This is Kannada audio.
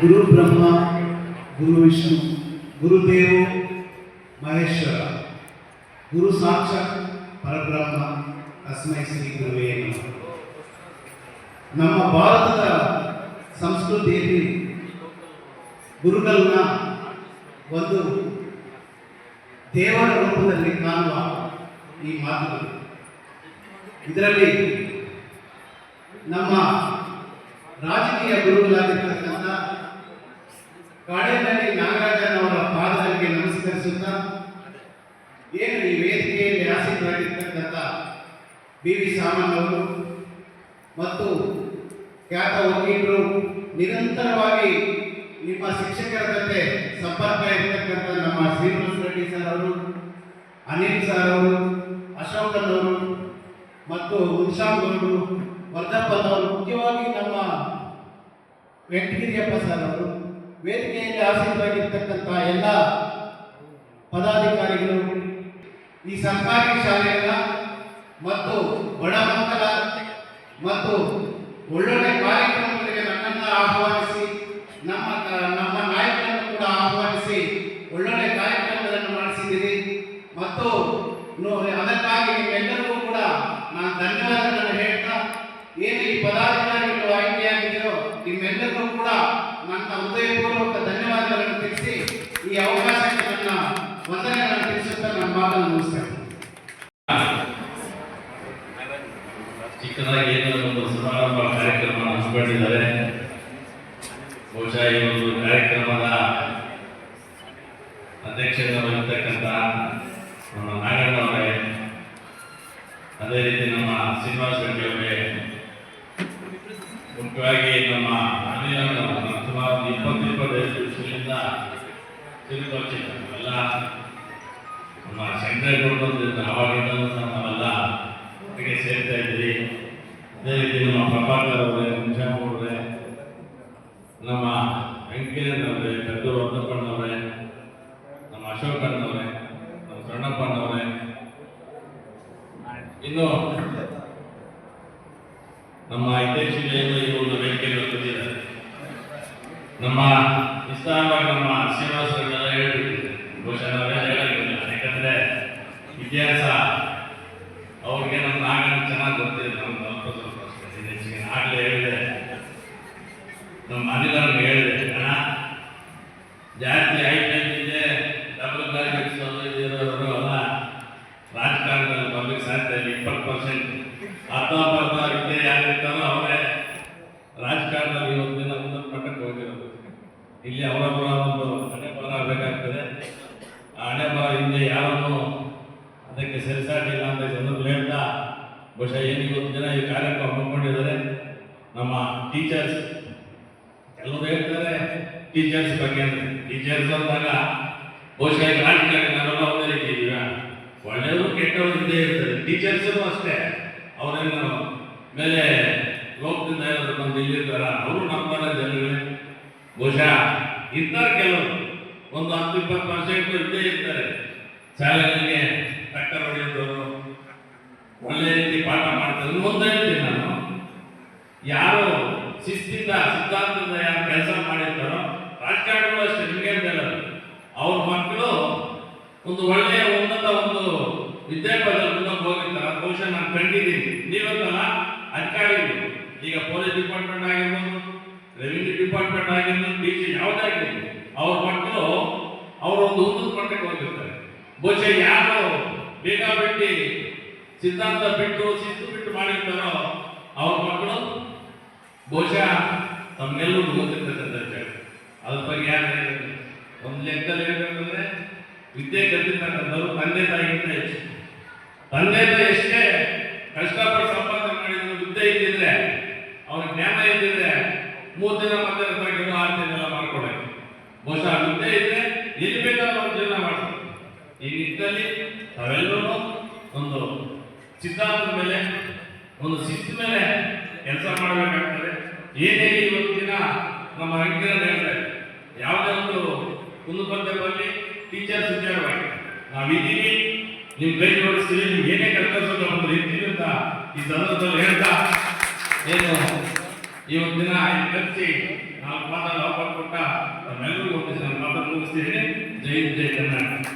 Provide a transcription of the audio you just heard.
ಗುರು ಬ್ರಹ್ಮ ಗುರು ವಿಷ್ಣು ಗುರುದೇವೋ ಮಹೇಶ್ವರ ಗುರು ಸಾಕ್ಷಾತ್ ಪರಬ್ರಹ್ಮ ತಸ್ಮೈ ಶ್ರೀ ಗುರುವೇ ನಮಃ. ನಮ್ಮ ಭಾರತದ ಸಂಸ್ಕೃತಿಯಲ್ಲಿ ಗುರುಗಳನ್ನ ಒಂದು ದೇವರ ರೂಪದಲ್ಲಿ ಕಾಣುವ ಈ ಮಾತುಗಳು. ಇದರಲ್ಲಿ ನಮ್ಮ ರಾಜಕೀಯ ಗುರುಗಳಾಗಿರ್ತಕ್ಕಂಥ ಕಾಡೇನಹಳ್ಳಿ ನಾಗರಾಜನವರ ಪಾದಗಳಿಗೆ ನಮಸ್ಕರಿಸುತ್ತಾ, ಏನು ಈ ವೇದಿಕೆಯಲ್ಲಿ ಆಸೀನರಾಗಿರ್ತಕ್ಕಂಥ ಬಿ.ವಿ. ಸಾಮಣ್ಣ ಅವರು ಮತ್ತು ಖ್ಯಾತ ವಕೀಲರು, ನಿರಂತರವಾಗಿ ನಿಮ್ಮ ಶಿಕ್ಷಕರ ಜೊತೆ ಸಂಪರ್ಕ ಇರತಕ್ಕಂಥ ನಮ್ಮ ಶ್ರೀನಿವಾಸ ರೆಡ್ಡಿ ಸರ್ ಅವರು, ಅನಿಲ್ ಸರ್ ಅವರು, ಅಶೋಕನ್ ಅವರು ಮತ್ತು ಮುನ್ಶಾಮ್ ಅವರು, ವರ್ಧಪ್ಪನ್ ಅವರು, ಮುಖ್ಯವಾಗಿ ನಮ್ಮ ವೆಂಕಟಗಿರಿಯಪ್ಪ ಸರ್ ಅವರು, ವೇದಿಕೆಯಲ್ಲಿ ಆಸೀನರಾಗಿರ್ತಕ್ಕಂಥ ಎಲ್ಲ ಪದಾಧಿಕಾರಿಗಳು, ಈ ಸರ್ಕಾರಿ ಶಾಲೆಗಳ ಮತ್ತು ಬಡ ಮಕ್ಕಳ ಮತ್ತು ಒಳ್ಳೊಳ್ಳೆ ಕಾರ್ಯಕ್ರಮಗಳಿಗೆ ನನ್ನನ್ನು ಆಹ್ವಾನಿಸಿ, ನಮ್ಮ ನಾಯಕರನ್ನು ಕೂಡ ಆಹ್ವಾನಿಸಿ ಒಳ್ಳೊಳ್ಳೆ ಕಾರ್ಯಕ್ರಮಗಳನ್ನು ಮಾಡಿಸಿದ್ದೀರಿ ಮತ್ತು ಅದಕ್ಕಾಗಿ ನಿಮ್ಮೆಲ್ಲರಿಗೂ ಕೂಡ ನಾನು ಧನ್ಯವಾದಗಳನ್ನು ಹೇಳ್ತಾ, ಏನು ಈ ಪದಾಧಿಕಾರಿಗಳು ಆಯ್ಕೆಯಾಗಿದೆಯೋ ನಿಮ್ಮೆಲ್ಲರಿಗೂ ಕೂಡ ನನ್ನ ಹೃದಯಪೂರ್ವಕ ಧನ್ಯವಾದಗಳನ್ನು ತಿಳಿಸಿ ಈ ಅವಕಾಶಕ್ಕೆ ನನ್ನ ವಂದನೆಗಳನ್ನು ತಿಳಿಸುತ್ತಾ ನನ್ನ ಮಾತನ್ನು ಮುಗಿಸ್ತೇನೆ. ಚಿಕ್ಕದಾಗಿ ಏನೋ ಒಂದು ಸಮಾರಂಭ ಕಾರ್ಯಕ್ರಮ ಹಮ್ಮಿಕೊಂಡಿದ್ದಾರೆ. ಬಹುಶಃ ಈ ಒಂದು ಕಾರ್ಯಕ್ರಮದ ಅಧ್ಯಕ್ಷತೆ ವಹಿಸತಕ್ಕಂಥ ನಮ್ಮ ನಾಗಣ್ಣವರೇ, ಅದೇ ರೀತಿ ನಮ್ಮ ಶ್ರೀನಿವಾಸ ರೆಡ್ಡಿ ಅವರೇ, ಮುಖ್ಯವಾಗಿ ನಮ್ಮ ಅನಿಲನ್ನು ಸುಮಾರು 20-25 ವರ್ಷದಿಂದ ತಿರುಗುವಲ್ಲ ನಮ್ಮ ಶಂಕರೇಗೌಡರಿಂದ ಅವಾಗಿಂದಲೂ ಸಹ ನಾವೆಲ್ಲ ಒಟ್ಟಿಗೆ ಸೇರ್ತಾ ಇದ್ವಿ. ಅದೇ ರೀತಿ ನಮ್ಮ ಪ್ರಭಾಕರ್ ಅವರೇ, ಮುನ್ಶಾಮ್ ಅವರೇ, ನಮ್ಮ ವೆಂಕಟೇಶ್ವರವರೇ, ಪೆದ್ದೂರು ವರ್ಧಪ್ಪಣ್ಣವರೇ, ನಮ್ಮ ಅಶೋಕಣ್ಣವರೇ, ನಮ್ಮ ಸಣ್ಣಪ್ಪಣ್ಣವರೇ, ಇನ್ನು ನಮ್ಮ ಹಿತೈಷಿಗಳು ಈ ಒಂದು ವೇದಿಕೆಯಲ್ಲಿ ಬಂದಿದ್ದಾರೆ. ನಮ್ಮ ವಿಸ್ತಾರವಾಗಿ ನಮ್ಮ ಶ್ರೀನಿವಾಸರೆಲ್ಲ ಹೇಳ್ಬಿಟ್ಟಿದ್ದಾರೆ. ಬಹುಶಃ ನಾವೆಲ್ಲ ಹೇಳಲಿಲ್ಲ, ಯಾಕಂದ್ರೆ ಇತಿಹಾಸ ಅವ್ರಿಗೆ ನಮ್ಮ ನಾಗಣ್ಣ ಚೆನ್ನಾಗಿ ಗೊತ್ತಿದೆ. ನಮ್ಗೆ ಸ್ವಲ್ಪ ಹೆಚ್ಚಿಗೆ ಆಗಲೇ ಹೇಳಿದೆ, ನಮ್ಮ ಅನಿಲವ್ರಿಗೆ ಹೇಳಿದೆ, ಅಣ್ಣ ಜಾಸ್ತಿ ಐಟೈತೆ ಡಬಲ್ ಬ್ಯಾಲೆನ್ಸ್ ಇರೋರು ಅಲ್ಲ, ರಾಜಕಾರಣದಲ್ಲಿ ಬರ್ಲಿಕ್ಕೆ ಸಾಧ್ಯ ಇಲ್ಲ. 20% ಅರ್ಧ ಇದ್ದೇ ಯಾರಿರ್ತಾರೋ ಅವರೇ ರಾಜಕಾರಣದಲ್ಲಿ ಇವತ್ತು ದಿನ ಉನ್ನತ ಮಟ್ಟಕ್ಕೆ ಹೋಗಿರೋದು. ಇಲ್ಲಿ ಅವರೊಬ್ಬರ ಒಂದು ಹಣೆ ಬರ ಆಗಬೇಕಾಗ್ತದೆ. ಆ ಹಣೆ ಬರ ಹಿಂದೆ ಯಾರನ್ನು ಅದಕ್ಕೆ ಸರಿಸಾಟಿಲ್ಲ ಅಂತ ಸಂದರ್ಭ ಹೇಳ್ತಾ, ಬಹುಶಃ ಏನು ಇವತ್ತು ದಿನ ಈ ಕಾರ್ಯಕ್ರಮ ಹಮ್ಮಿಕೊಂಡಿದ್ದಾರೆ. ನಮ್ಮ ಟೀಚರ್ಸ್ ಎಲ್ಲರೂ ಹೇಳ್ತಾರೆ ಟೀಚರ್ಸ್ ಬಗ್ಗೆ. ಟೀಚರ್ಸ್ ಅಂದಾಗ ಬಹುಶಃ ರಾಜಕಾರಣ ನಾವೆಲ್ಲ ಒಂದೇ ರೀತಿ ಇದೀವ. ಒಳ್ಳೆಯವರು ಕೆಟ್ಟವರು ಇದ್ದೇ ಇರ್ತಾರೆ. ಟೀಚರ್ಸು ಅಷ್ಟೇ, ಅವರೇನು ಮೇಲೆ ಲೋಕದಿಂದ ಏನಾದ್ರು ಬಂದು ಇಲ್ಲಿರ್ತಾರ, ಅವರು ನಮ್ಮ ಜನಗಳೇ. ಬಹುಶಃ ಇರ್ತಾರೆ ಕೆಲವರು, ಒಂದು 10-20% ಇದ್ದೇ ಇರ್ತಾರೆ. ಶಾಲೆಗಳಿಗೆ ಟಕ್ಕರ್ ಹೊಡೆಯೋದವರು, ಒಳ್ಳೆ ರೀತಿ ಪಾಠ ಮಾಡ್ತಾರೆ. ಒಂದೇ ಹೇಳ್ತೀನಿ ನಾನು, ಯಾರು ಶಿಸ್ತಿಂದ ಸಿದ್ಧಾಂತದಿಂದ ಯಾರು ಕೆಲಸ ಮಾಡಿರ್ತಾರೋ, ರಾಜಕಾರಣಿಗಳು ಅಷ್ಟೇ, ನಿಮಗೆ ಅಂತ ಹೇಳೋದು, ಅವ್ರ ಮಕ್ಕಳು ಒಂದು ಒಳ್ಳೆಯ ಉನ್ನತ ಒಂದು ವಿದ್ಯಾಭ್ಯಾಸದಲ್ಲಿ ಮುಂದಕ್ಕೆ ಹೋಗಿರ್ತಾರೆ. ಬಹುಶಃ ನಾನು ಕಂಡಿದ್ದೀನಿ. ನೀವಂತಲ್ಲ, ಅಧಿಕಾರಿಗಳು, ಈಗ ಪೊಲೀಸ್ ಡಿಪಾರ್ಟ್ಮೆಂಟ್ ಆಗಿರ್ಬೋದು, ರೆವಿನ್ಯೂ ಡಿಪಾರ್ಟ್ಮೆಂಟ್ ಆಗಿರ್ಬೋದು, ಡಿಸಿ ಯಾವುದಾಗಿರ್ಬೋದು, ಅವ್ರ ಮಕ್ಕಳು ಅವರೊಂದು ಉನ್ನತ ಮಟ್ಟಕ್ಕೆ ಹೋಗಿರ್ತಾರೆ. ಬಹುಶಃ ಯಾರು ಬೇಗ ಬಿಟ್ಟು ಸಿದ್ಧಾಂತ ಬಿಟ್ಟು ಶಿಸ್ತು ಬಿಟ್ಟು ಮಾಡಿರ್ತಾರೋ ಅವ್ರ ಮಕ್ಕಳು ಬಹುಶಃ ತಮ್ಮೆಲ್ಲರೂ ಗೊತ್ತಿರ್ತಕ್ಕಂಥ ವಿಚಾರ. ಅದ್ರ ಬಗ್ಗೆ ಯಾರು ಒಂದು ಲೆಕ್ಕದಲ್ಲಿ ಹೇಳ್ಬೇಕಂದ್ರೆ, ವಿದ್ಯೆ ಕಲಿತಕ್ಕಂಥವ್ರು ತಂದೆ ತಾಯಿಗಿಂತ ಹೆಚ್ಚು. ತಂದೆ ತಾಯಿ ಎಷ್ಟೇ ಕಷ್ಟಪಟ್ಟು ಸಂಪಾದನೆ ಮಾಡಿದ್ರು, ವಿದ್ಯೆ ಇದ್ದಿದ್ರೆ, ಅವ್ರ ಜ್ಞಾನ ಇದ್ದಿದ್ರೆ 3 ದಿನ ಮಧ್ಯಾಹ್ನ 6 ದಿನ ಎಲ್ಲ ಮಾಡ್ಕೊಡಕ್ಕೆ. ಬಹುಶಃ ವಿದ್ಯೆ ಇದ್ರೆ ಎಲ್ಲಿ ಬೇಕಾದ್ರೂ ಅವ್ರ ಜೀವನ ಮಾಡ್ತಾರೆ. ಈ ನಿಟ್ಟಿನಲ್ಲಿ ನಾವೆಲ್ಲರೂ ಒಂದು ಸಿದ್ಧಾಂತದ ಮೇಲೆ, ಒಂದು ಶಿಸ್ತು ಮೇಲೆ ಕೆಲಸ ಮಾಡಬೇಕಾಗ್ತದೆ. ಏನೇ ಇವತ್ತಿನ ನಮ್ಮ ವೆಂಕಟೇಶ್ವರ ಹೇಳ್ತಾರೆ, ಯಾವುದೇ ಒಂದು ಕುಂದುಕೊರತೆ ಬರಲಿ, ಟೀಚರ್ಸ್ ವಿಚಾರವಾಗಿ ನಾವಿದ್ದೀವಿ, ನಿಮ್ಮ ಕೈ ಜೋಡಿಸ್ತೀವಿ, ನೀವು ಏನೇ ಕೆಲಸ ಬಂದ್ರೆ ಇರ್ತೀವಿ ಅಂತ ಈ ಸಂದರ್ಭದಲ್ಲಿ ಹೇಳ್ತಾ, ಏನು ಇವತ್ತಿನ ಖರ್ಚಿ ನಾಲ್ಕು ಮಾತಾಡ ಅವಕಾಶ ಕೊಟ್ಟ ತಮ್ಮೆಲ್ಲರಿಗೂ ಒಪ್ಪಿಸಿ ನಾನು ಮಾತಾಡ ಮುಗಿಸ್ತೀನಿ. ಜೈ ಜೈ ಕರ್ನಾಟಕ.